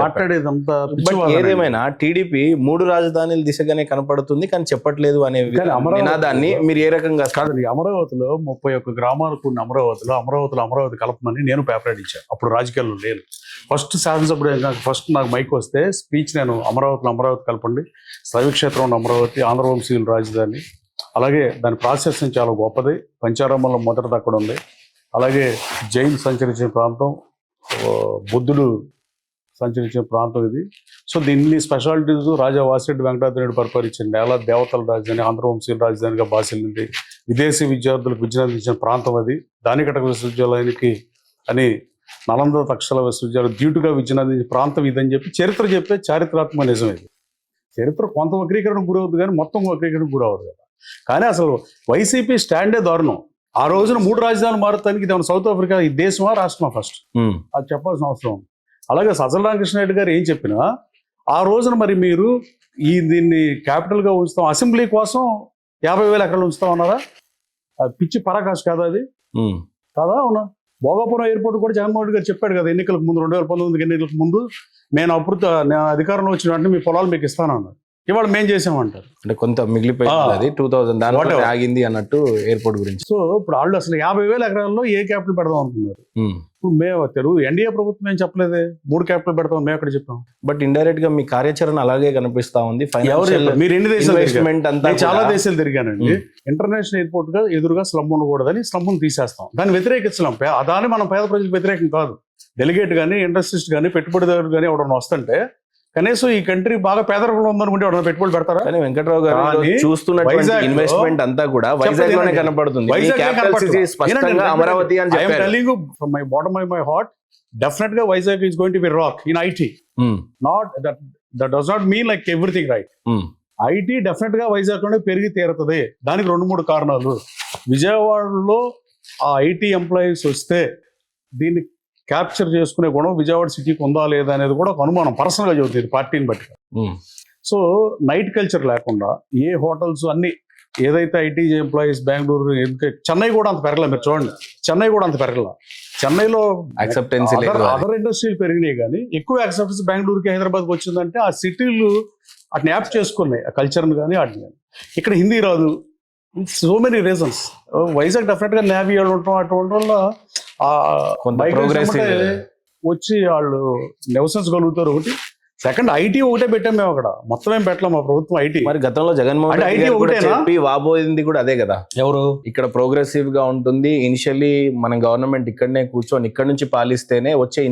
మాట్లాడేదంతా. ఏదేమైనా టీడీపీ 3 రాజధానుల దిశగానే కనపడుతుంది కానీ చెప్పట్లేదు అనే నినాదాన్ని మీరు ఏ రకంగా? కాదండి, అమరావతిలో 31 గ్రామాలకు ఉన్న అమరావతి కలపమని నేను పేపర్ ఇచ్చాను. అప్పుడు రాజకీయాల్లో లేను. ఫస్ట్ శాసనసభ్యుడు ఫస్ట్ నాకు మైక్ వస్తే స్పీచ్ నేను అమరావతి కలపండి, శైవక్షేత్రం అమరావతి, ఆంధ్రవంశీయుల రాజధాని, అలాగే దాని ప్రాసెస్ చాలా గొప్పది, పంచారామంలో మొదటిది అక్కడ ఉంది, అలాగే జైన్ సంచరించిన ప్రాంతం, బుద్ధుడు సంచరించిన ప్రాంతం ఇది. సో దీన్ని స్పెషాలిటీస్ రాజా వాసిరెడ్డి వెంకటాద్రి పరిపాలించిన నేల, దేవతల రాజధాని, ఆంధ్రవంశీయుల రాజధానిగా బాసిల్లింది, విదేశీ విద్యార్థులకు విద్యను అందించిన ప్రాంతం అది, దానికటక విశ్వవిద్యాలయానికి అని నలంద తక్షశిల విశ్వవిద్యాలయం ధీటుగా విద్యను అందించిన ప్రాంతం ఇదని చెప్పి చరిత్ర చెప్పే చారిత్రాత్మక నిజం ఇది. చరిత్ర కొంత వక్రీకరణకు గురవుతుంది కానీ మొత్తం వక్రీకరణకు గురవదు కదా. కానీ అసలు వైసీపీ స్టాండే దారుణం. ఆ రోజున 3 రాజధానులు మారుతానికి ఇది సౌత్ ఆఫ్రికా ఈ దేశమా రాష్ట్రమా ఫస్ట్ అది చెప్పాల్సిన అవసరం ఉంది. అలాగే సజ్జల రామకృష్ణారెడ్డి గారు ఏం చెప్పినా ఆ రోజున మరి మీరు దీన్ని క్యాపిటల్గా ఉంచుతాం, అసెంబ్లీ కోసం 50,000 ఎకరాలు ఉంచుతాం అన్నారా? అది పిచ్చి పరాకాష్ కాదా అది? కాదా? అవునా? భోగాపురం ఎయిర్పోర్ట్ కూడా జగన్మోహన్ రెడ్డి గారు చెప్పాడు కదా ఎన్నికలకు ముందు, 2019 ఎన్నికలకు ముందు, నేను అధికారంలో వచ్చిన వెంటనే మీ పొలాలు మీకు ఇస్తాను అన్నారు. ఇవాళ మేం చేసామంటారు. అంటే కొంత మిగిలిపోయింది 2000 దాంట్లో ఆగింది అన్నట్టు ఎయిర్పోర్ట్ గురించి. సో ఇప్పుడు వాళ్ళు అసలు 50,000 ఎకరాల్లో ఏ క్యాపిటల్ పెడదాం అనుకున్నారు. ఇప్పుడు మేము తెలుగు ఎన్డీఏ ప్రభుత్వం ఏం చెప్పలేదే 3 క్యాపిటల్ పెడతాం, మేము ఎక్కడ చెప్పాం. బట్ ఇండైరెక్ట్ గా మీ కార్యాచరణ అలాగే కనిపిస్తా ఉంది. మీరు ఎన్ని దేశాలు? చాలా దేశాలు తిరిగానండి. ఇంటర్నేషనల్ ఎయిర్పోర్ట్ గా ఎదురుగా స్లమ్ ఉండకూడదని స్లమ్ తీసేస్తాం, దాన్ని వ్యతిరేకించలేం. దాన్ని మనం పేద ప్రజలకు వ్యతిరేకం కాదు. డెలిగేట్ కానీ, ఇండస్ట్రీస్ట్ కానీ, పెట్టుబడిదారులు కానీ ఎవడన్నా వస్తుంటే కనీసం ఈ కంట్రీ బాగా పేదరికంలో ఉందనుకుంటే ఎవరైనా పెట్టుబడి పెడతారా? కానీ వెంకట్రావు గారు చూస్తున్నటువంటి ఇన్వెస్ట్మెంట్ అంతా కూడా వైజాగ్ లోనే కనపడుతుంది. అమరావతి అని from my bottom of my heart, definite గా Vizag is going to be rock in IT. Not that does not mean like everything right. IT definite గా వైజాగ్ లోనే పెరిగి తీరుతుంది. దానికి 2-3 కారణాలు. విజయవాడలో ఆ ఐటీ ఎంప్లాయీస్ వస్తే దీన్ని క్యాప్చర్ చేసుకునే గుణం విజయవాడ సిటీకి ఉందా లేదా అనేది కూడా ఒక అనుమానం పర్సనల్గా చదువుతుంది పార్టీని బట్టి. సో నైట్ కల్చర్ లేకుండా ఏ హోటల్స్ అన్ని ఏదైతే ఐటీ ఎంప్లాయీస్ బెంగళూరు, చెన్నై కూడా అంత పెరగలే. మీరు చూడండి, చెన్నై కూడా అంత పెరగల. చెన్నైలో యాక్సెప్టెన్స్ అదర్ ఇండస్ట్రీలు పెరిగినాయి కానీ ఎక్కువ యాక్సెప్టెన్స్ బెంగళూరుకి, హైదరాబాద్కి వచ్చిందంటే ఆ సిటీలు వాటిని యాప్ చేసుకున్నాయి, ఆ కల్చర్ని కానీ వాటిని కానీ. ఇక్కడ హిందీ రాదు, so many reasons. Vizag definite గా నేవీ వాళ్ళు ఉంటాం, అటువంటి వల్ల వచ్చి వాళ్ళు నివసించగలుగుతారు. ఒకటి. సెకండ్, ఐటీ ఒకటే పెట్టాం మేము అక్కడ, మొత్తం ఏం పెట్టలేం మా ప్రభుత్వం ఐటీ. మరి గతంలో జగన్మోహన్ రెడ్డి ఒకటే వాబోయింది కూడా అదే కదా. ఎవరు ఇక్కడ ప్రోగ్రెసివ్ గా ఉంటుంది, ఇనిషియల్లీ మన గవర్నమెంట్ ఇక్కడనే కూర్చొని ఇక్కడ నుంచి పాలిస్తేనే వచ్చే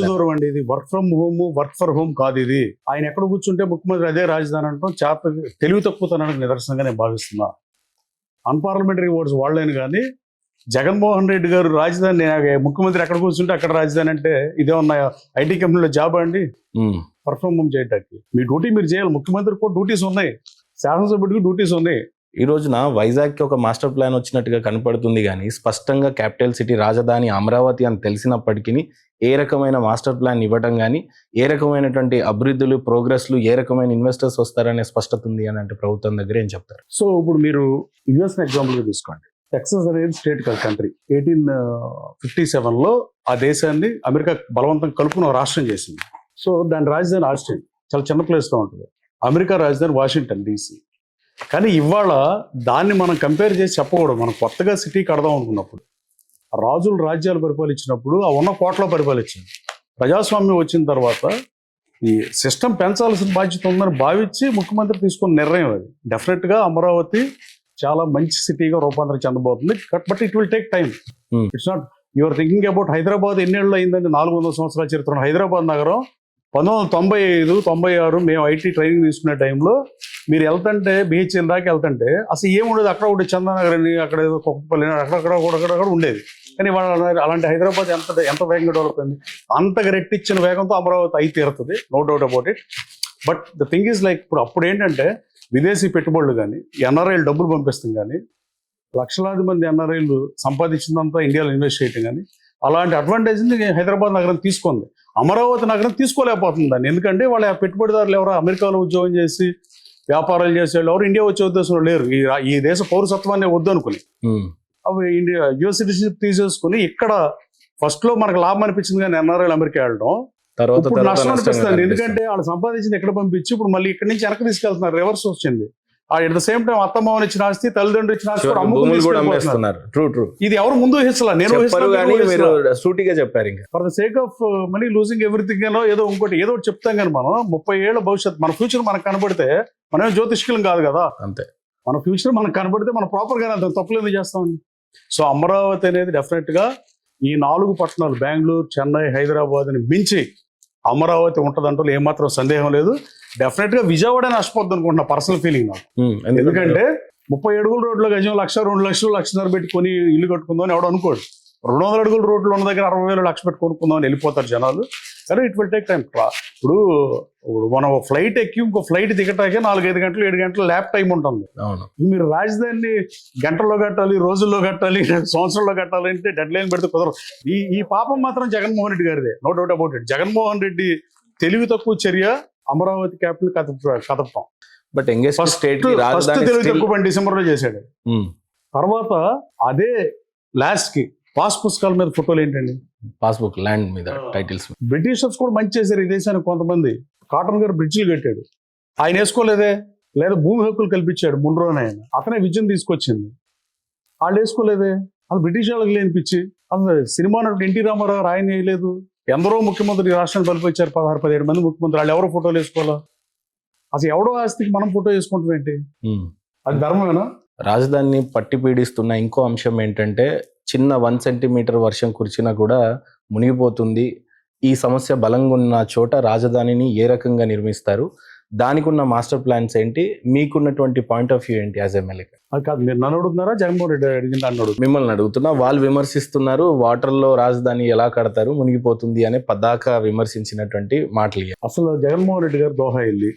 దూరం అండి. ఇది work from home, work for home కాదు ఇది. ఆయన ఎక్కడ కూర్చుంటే ముఖ్యమంత్రి అదే రాజధాని అంటాం తెలివి తక్కువతనానికి నిదర్శనంగా నేను భావిస్తున్నా. అన్పార్లమెంటరీ ఓట్స్ వాళ్ళని కానీ జగన్మోహన్ రెడ్డి గారు రాజధాని ముఖ్యమంత్రి ఎక్కడ కూర్చుంటే అక్కడ రాజధాని అంటే ఇదే ఉన్నాయి. ఐటీ కంపెనీలో జాబ్ అండి వర్క్ ఫ్రమ్ హోమ్ చేయడానికి. మీ డ్యూటీ మీరు చేయాలి. ముఖ్యమంత్రికి కూడా డ్యూటీస్ ఉన్నాయి, శాసనసభ్యుడికి డ్యూటీస్ ఉన్నాయి. ఈ రోజున వైజాగ్కి ఒక మాస్టర్ ప్లాన్ వచ్చినట్టుగా కనపడుతుంది కానీ స్పష్టంగా క్యాపిటల్ సిటీ రాజధాని అమరావతి అని తెలిసినప్పటికీ ఏ రకమైన మాస్టర్ ప్లాన్ ఇవ్వడం కానీ, ఏ రకమైనటువంటి అభివృద్ధులు, ప్రోగ్రెస్లు, ఏ రకమైన ఇన్వెస్టర్స్ వస్తారనే స్పష్టత ఉంది అని అంటే ప్రభుత్వం దగ్గర ఏం చెప్తారు? సో ఇప్పుడు మీరు యుఎస్ ఎగ్జాంపుల్గా తీసుకోండి. టెక్సస్ అనేది స్టేట్ కంట్రీ. 1857లో ఆ దేశాన్ని అమెరికా బలవంతం కలుపుకుని రాష్ట్రం చేసింది. సో దాని రాజధాని ఆస్టిన్, చాలా చిన్న ప్లేస్లో ఉంటుంది. అమెరికా రాజధాని వాషింగ్టన్ DC. కానీ ఇవాళ దాన్ని మనం కంపేర్ చేసి చెప్పకూడదు. మనం కొత్తగా సిటీ కడదాం అనుకున్నప్పుడు, రాజులు రాజ్యాలు పరిపాలించినప్పుడు ఆ ఉన్న కోటలో పరిపాలించింది. ప్రజాస్వామ్యం వచ్చిన తర్వాత ఈ సిస్టమ్ పెంచాల్సిన బాధ్యత ఉందని భావించి ముఖ్యమంత్రి తీసుకున్న నిర్ణయం అది. డెఫినెట్గా అమరావతి చాలా మంచి సిటీగా రూపాంతరం చెందబోతుంది. But it will take time. It's not your thinking about Hyderabad. ఎన్నేళ్ళు అయిందండి? 400 సంవత్సరాల చరిత్ర హైదరాబాద్ నగరం. 1995, 96 మేము ఐటీ ట్రైనింగ్ తీసుకునే టైంలో మీరు వెళ్తుంటే BHL దాకా వెళ్తుంటే అసలు ఏముండేది. అక్కడ ఉండే చందనగర్, అక్కడ కొత్తపల్లి, అక్కడక్కడ ఉండేది. కానీ అలాంటి హైదరాబాద్ ఎంత వేగంగా డెవలప్ అయింది. అంతగా రెట్టించిన వేగంతో అమరావతి అయి తీరుతుంది, no doubt about it. But the thing is like అప్పుడు ఏంటంటే విదేశీ పెట్టుబడులు కానీ, NRIలు డబ్బులు పంపిస్తాం కానీ, లక్షలాది మంది NRIలు సంపాదించిందంతా ఇండియాలో ఇన్వెస్ట్ చేయటం కానీ, అలాంటి అడ్వాంటేజ్ని హైదరాబాద్ నగరం తీసుకుంది. అమరావతి నగరం తీసుకోలేకపోతుంది దాన్ని. ఎందుకంటే వాళ్ళ పెట్టుబడిదారులు ఎవరో అమెరికాలో ఉద్యోగం చేసి వ్యాపారాలు చేసేవాళ్ళు ఎవరు ఇండియా వచ్చే ఉద్దేశంలో లేరు. ఈ దేశ పౌరసత్వాన్ని వద్దు అనుకుని అవి యుఎస్ సిటిజన్షిప్ తీసేసుకుని ఇక్కడ ఫస్ట్లో మనకు లాభం అనిపించింది కానీ NRIలు అమెరికా వెళ్ళడం, తర్వాత ఇప్పుడు తర్వాత నష్టం నష్టంగా అనిపిస్తుంది, కనిపిస్తుంది. ఎందుకంటే వాళ్ళు సంపాదించింది ఎక్కడ పంపించి ఇప్పుడు మళ్ళీ ఇక్కడి నుంచి వెనక్కి తీసుకెళ్తున్నారు, రివర్స్ వచ్చింది. అట్ ద సేమ్ టైం అత్తమామని ఇచ్చిన ఆస్తి, తల్లిదండ్రులు ఇచ్చిన ఆస్తి కూడా అమ్ముకుని భూములు కూడా తీసుకెళ్ళిపోతున్నారు. అమ్మేస్తున్నారు. ట్రూ ఇది ఎవరు ముందు హిస్సలా, నేను చెప్పరు కానీ మీరు సూటిగా చెప్పారు. ఇంకా for the sake of money losing everything అనో ఏదో ఇంకోటి ఏదో ఒకటి చెప్తాం కానీ మనం 30 ఏళ్ల భవిష్యత్తు మన ఫ్యూచర్ మనకు కనబడితే మనం జ్యోతిష్కులం కాదు కదా. అంతే. మన ఫ్యూచర్ మనకు కనబడితే మనం ప్రాపర్ గానే అంత తప్పులు ఎందుకు చేస్తామండి. సో అమరావతి అనేది డెఫినెట్ గా ఈ 4 పట్టణాలు బెంగళూరు, చెన్నై, హైదరాబాద్ ని మించి అమరావతి ఉంటదంటూ ఏమాత్రం సందేహం లేదు. డెఫినెట్ గా విజయవాడ నష్టపోద్ది అనుకుంటున్నా, పర్సనల్ ఫీలింగ్ నాకు. ఎందుకంటే 30 అడుగుల రోడ్లో గజం 1,00,000, 2,00,000, 1,50,000 పెట్టుకొని ఇల్లు కట్టుకుందాం ఎవడో అనుకోడు. 200 అడుగుల రోడ్లు ఉన్న దగ్గర 60,000, 1,00,000 పెట్టి కొనుక్కుందాం అని వెళ్ళిపోతారు జనాలు. కానీ ఇట్ విల్ టేక్ టైం. ఇప్పుడు మనం ఫ్లైట్ ఎక్కి ఇంకో ఫ్లైట్ దిగటాకే 4-5 గంటలు 7 గంటలు ల్యాప్ టైం ఉంటుంది. అవును. మీరు రాజధానిని గంటల్లో కట్టాలి, రోజుల్లో కట్టాలి, సంవత్సరంలో కట్టాలి అంటే డెడ్ లైన్ పెడితే కుదరదు. ఈ పాపం మాత్రం జగన్మోహన్ రెడ్డి గారిదే, no doubt about it. Jaganmohan Reddy తెలివి తక్కువ చర్య అమరావతి క్యాపిటల్ కదపటం. బట్ ఫస్ట్ తెలివి తక్కువ పని డిసెంబర్ లో చేశాడు. తర్వాత అదే లాస్ట్ కి పాస్ పుస్తకాల మీద ఫోటోలు ఏంటండి, పాస్బుక్ ల్యాండ్ మీద టైటిల్స్. బ్రిటిషర్స్ కూడా మంచి చేశారు ఈ దేశానికి. కొంతమంది కాటన్ గారు బ్రిడ్జిలు కట్టాడు, ఆయన వేసుకోలేదే. లేదా భూమి హక్కులు కల్పించాడు ముండ్రోని, ఆయన అతనే విజయం తీసుకొచ్చింది, వాళ్ళు వేసుకోలేదే. వాళ్ళు బ్రిటిష్ వాళ్ళకి లేనిపించి అసలు సినిమా నటుడు ఎన్టీ రామారావు ఆయన వేయలేదు. ఎందరో ముఖ్యమంత్రి రాష్ట్రాన్ని పరిపాలించారు, 16-17 మంది ముఖ్యమంత్రి, వాళ్ళు ఎవరో ఫోటోలు వేసుకోవాలా? అసలు ఎవడో ఆస్తికి మనం ఫోటో వేసుకుంటాం ఏంటి? అది ధర్మమేనా? రాజధానిని పట్టి పీడిస్తున్న ఇంకో అంశం ఏంటంటే, చిన్న 1 సెంటీమీటర్ వర్షం కురిచినా కూడా మునిగిపోతుంది. ఈ సమస్య బలంగా ఉన్న చోట రాజధానిని ఏ రకంగా నిర్మిస్తారు, దానికి ఉన్న మాస్టర్ ప్లాన్స్ ఏంటి, మీకున్నటువంటి పాయింట్ ఆఫ్ వ్యూ ఏంటి యాజ్ ఎమ్మెల్యే? అది కాదు, మీరు నన్ను అడుగుతున్నారా జగన్మోహన్ రెడ్డి అడిగింది అన్నాడు? మిమ్మల్ని అడుగుతున్నా. వాళ్ళు విమర్శిస్తున్నారు, వాటర్లో రాజధాని ఎలా కడతారు, మునిగిపోతుంది అనే పదాక విమర్శించినటువంటి మాటలు. అసలు జగన్మోహన్ రెడ్డి గారు దోహా వెళ్ళి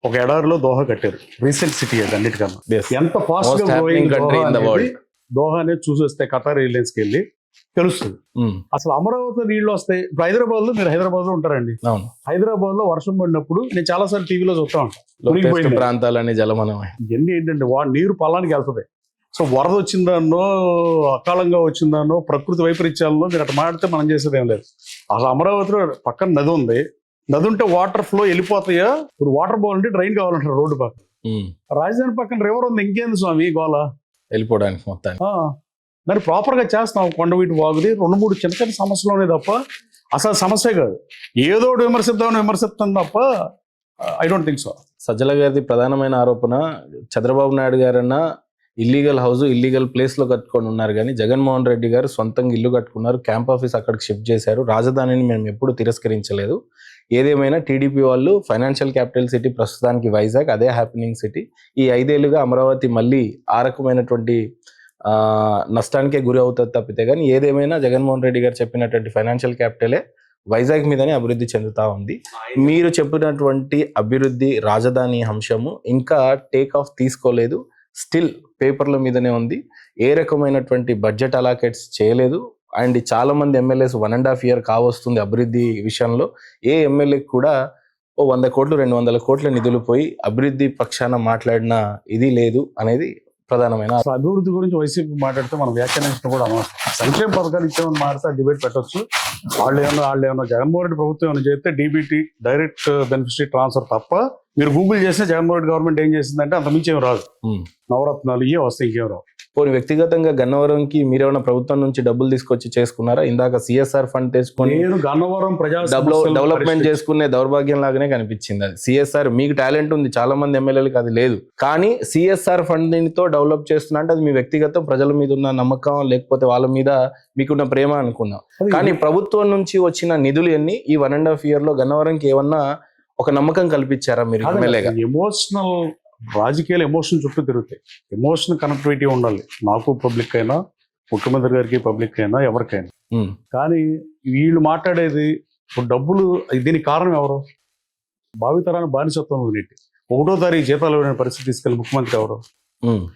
ఒక ఎడారిలో దోహా కట్టారు. రీసెంట్ సిటీ అది అన్నిటికన్నా. ఎంత ఫాస్ట్ గా దోహా అనేది చూసేస్తే ఖతార్ ఎయిర్లైన్స్ కి వెళ్ళి తెలుస్తుంది. అసలు అమరావతి నీళ్లు వస్తాయి. ఇప్పుడు హైదరాబాద్ లో, మీరు హైదరాబాద్ లో ఉంటారండి, హైదరాబాద్ లో వర్షం పడినప్పుడు నేను చాలా సార్లు టీవీలో చూస్తా ఉంటాను, ప్రాంతాలన్నీ జలమయమై ఇవన్నీ ఏంటంటే నీరు పొలానికి వెళ్తుంది. సో వరద వచ్చిందానో, అకాలంగా వచ్చిందానో, ప్రకృతి వైపరీత్యాలలో మీరు అట్లా మాడితే మనం చేసేది ఏం లేదు. అసలు అమరావతిలో పక్కన నది ఉంది, నది ఉంటే వాటర్ ఫ్లో వెళ్ళిపోతాయా? ఇప్పుడు వాటర్ బాగుంటే డ్రైన్ కావాలంటారు రోడ్డు పక్కన. రాజధాని పక్కన రివర్ ఉంది, ఇంకేంది స్వామి గోళ వెళ్ళిపోవడానికి మొత్తం. మరి ప్రాపర్ గా చేస్తాం. కొండవీటి వాగుది 2-3 చిన్న చిన్న సమస్యలు ఉన్నాయి తప్ప అసలు సమస్య కాదు. ఏదో విమర్శిస్తాం తప్ప I don't think so. Sajjala గారిది ప్రధానమైన ఆరోపణ, చంద్రబాబు నాయుడు గారన్నా ఇల్లీగల్ హౌస్, ఇల్లీగల్ ప్లేస్ లో కట్టుకొని ఉన్నారు, కానీ జగన్మోహన్ రెడ్డి గారు సొంతంగా ఇల్లు కట్టుకున్నారు, క్యాంప్ ఆఫీస్ అక్కడికి షిఫ్ట్ చేశారు. రాజధానిని మేము ఎప్పుడు తిరస్కరించలేదు. ఏదేమైనా టీడీపీ వాళ్ళు ఫైనాన్షియల్ క్యాపిటల్ సిటీ, ప్రస్తుతానికి వైజాగ్ అదే హ్యాపెనింగ్ సిటీ. ఈ 5 ఏళ్లుగా అమరావతి మళ్ళీ ఆ రకమైనటువంటి నష్టానికే గురి అవుతుంది తప్పితే, కానీ ఏదేమైనా జగన్మోహన్ రెడ్డి గారు చెప్పినటువంటి ఫైనాన్షియల్ క్యాపిటలే వైజాగ్ మీదనే అభివృద్ధి చెందుతూ ఉంది. మీరు చెప్పినటువంటి అభివృద్ధి రాజధాని అంశము ఇంకా టేక్ ఆఫ్ తీసుకోలేదు, స్టిల్ పేపర్ల మీదనే ఉంది. ఏ రకమైనటువంటి బడ్జెట్ అలాకేట్స్ చేయలేదు. అండ్ చాలా మంది ఎమ్మెల్యేస్ 1.5 year కావస్తుంది అభివృద్ధి విషయంలో. ఏ ఎమ్మెల్యేకి కూడా 100 కోట్లు 200 కోట్ల నిధులు పోయి అభివృద్ధి పక్షాన మాట్లాడిన ఇది లేదు అనేది ప్రధానమైన. అభివృద్ధి గురించి వైసీపీ మాట్లాడితే మనం వ్యాఖ్యానించడం కూడా అనవసరం. సంక్షేమ పథకాలు ఇచ్చామని మాట్లాడితే డిబేట్ పెట్టచ్చు. వాళ్ళు ఏమన్నా జగన్మోహన్ రెడ్డి ప్రభుత్వం ఏమైనా చేస్తే డీబీటీ, డైరెక్ట్ బెనిఫిషరీ ట్రాన్స్ఫర్ తప్ప మీరు గూగుల్ చేస్తే జగన్మోహన్ రెడ్డి గవర్నమెంట్ ఏం చేసిందంటే అంత మించి ఏం రాదు. నవరత్నాలు ఇవే వస్తాయి, ఇంకేం రావు. పోనీ వ్యక్తిగతంగా గన్నవరంకి మీరేమైనా ప్రభుత్వం నుంచి డబ్బులు తీసుకొచ్చి చేసుకున్నారా? ఇందాక సిఎస్ఆర్ ఫండ్ తెచ్చుకొని గన్నవరం డెవలప్మెంట్ చేసుకునే దౌర్భాగ్యం లాగానే కనిపించింది. అది సిఎస్ఆర్, మీకు టాలెంట్ ఉంది, చాలా మంది ఎమ్మెల్యేలకు అది లేదు, కానీ సిఎస్ఆర్ ఫండ్తో డెవలప్ చేస్తున్నా అంటే అది మీ వ్యక్తిగత ప్రజల మీద ఉన్న నమ్మకం, లేకపోతే వాళ్ళ మీద మీకున్న ప్రేమ అనుకున్నాం. కానీ ప్రభుత్వం నుంచి వచ్చిన నిధులు ఎన్ని ఈ 1.5 year లో గన్నవరంకి ఏమన్నా ఒక నమ్మకం కల్పించారా మీరు ఎమ్మెల్యేగా? ఎమోషనల్ రాజకీయాలు ఎమోషన్ చుట్టూ తిరుగుతాయి. ఎమోషనల్ కనెక్టివిటీ ఉండాలి, నాకు పబ్లిక్ అయినా, ముఖ్యమంత్రి గారికి పబ్లిక్ అయినా, ఎవరికైనా. కానీ వీళ్ళు మాట్లాడేది ఇప్పుడు డబ్బులు, దీనికి కారణం ఎవరు? భావితరాన్ని బానిసత్వం నెట్టి 1వ తారీఖు జీతాలు ఇవ్వని పరిస్థితి తీసుకెళ్ళి ముఖ్యమంత్రి ఎవరు?